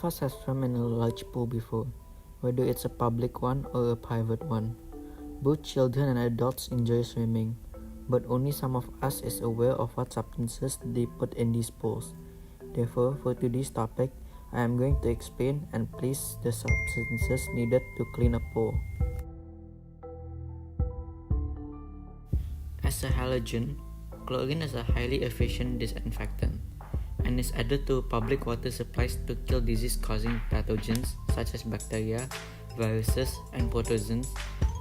us has swum in a large pool before, whether it's a public one or a private one. Both children and adults enjoy swimming, but only some of us is aware of what substances they put in these pools. Therefore, for today's topic, I am going to explain and place the substances needed to clean a pool. As a halogen, chlorine is a highly efficient disinfectant and is added to public water supplies to kill disease-causing pathogens such as bacteria, viruses, and protozoans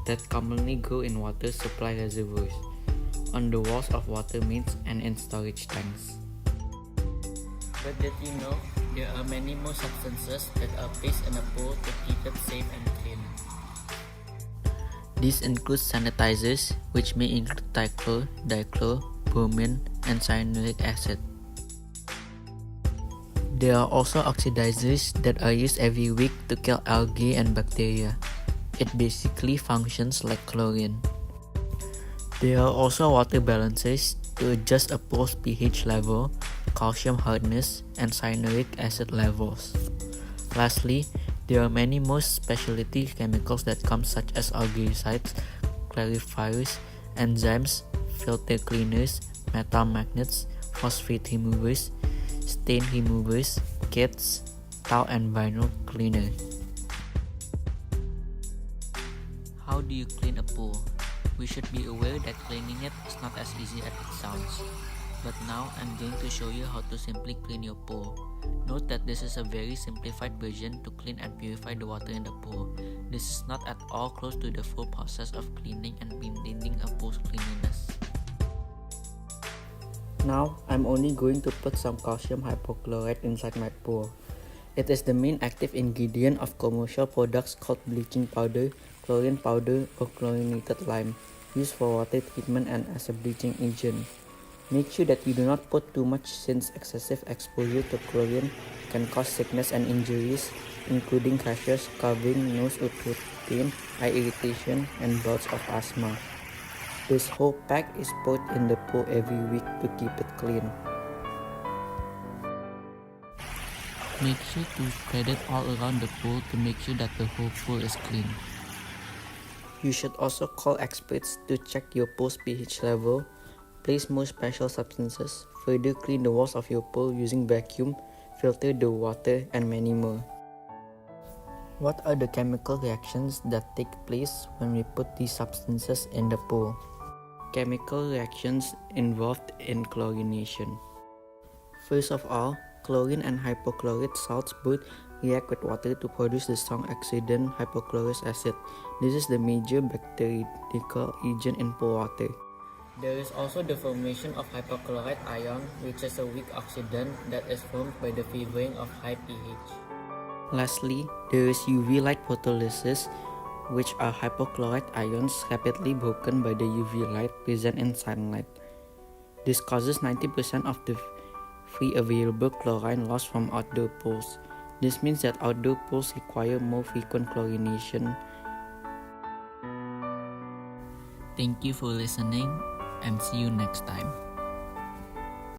that commonly grow in water supply reservoirs, on the walls of water mains, and in storage tanks. But did you know there are many more substances that are placed in a pool to keep it safe and clean? These include sanitizers, which may include trichlor, dichlor, bromine, and cyanuric acid. There are also oxidizers that are used every week to kill algae and bacteria. It basically functions like chlorine. There are also water balancers to adjust a pool's pH level, calcium hardness, and cyanuric acid levels. Lastly, there are many more specialty chemicals that come such as algaecides, clarifiers, enzymes, filter cleaners, metal magnets, phosphate removers, stain removers, kits, towel and vinyl cleaner. How do you clean a pool? We should be aware that cleaning it is not as easy as it sounds. But now I'm going to show you how to simply clean your pool. Note that this is a very simplified version to clean and purify the water in the pool. This is not at all close to the full process of cleaning and maintaining a pool's cleanliness. Now, I'm only going to put some calcium hypochlorite inside my pool. It is the main active ingredient of commercial products called bleaching powder, chlorine powder, or chlorinated lime, used for water treatment and as a bleaching agent. Make sure that you do not put too much since excessive exposure to chlorine can cause sickness and injuries, including rashes, carving, nose or throat pain, eye irritation, and bouts of asthma. This whole pack is poured in the pool every week to keep it clean. Make sure to spread it all around the pool to make sure that the whole pool is clean. You should also call experts to check your pool's pH level, place more special substances, further clean the walls of your pool using vacuum, filter the water, and many more. What are the chemical reactions that take place when we put these substances in the pool? Chemical reactions involved in chlorination. First of all, chlorine and hypochlorite salts both react with water to produce the strong oxidant hypochlorous acid. This is the major bactericidal agent in pool water. There is also the formation of hypochlorite ion, which is a weak oxidant that is formed by the favoring of high pH. Lastly, there is UV light photolysis, which are hypochlorite ions rapidly broken by the UV light present in sunlight. This causes 90% of the free available chlorine lost from outdoor pools. This means that outdoor pools require more frequent chlorination. Thank you for listening and see you next time.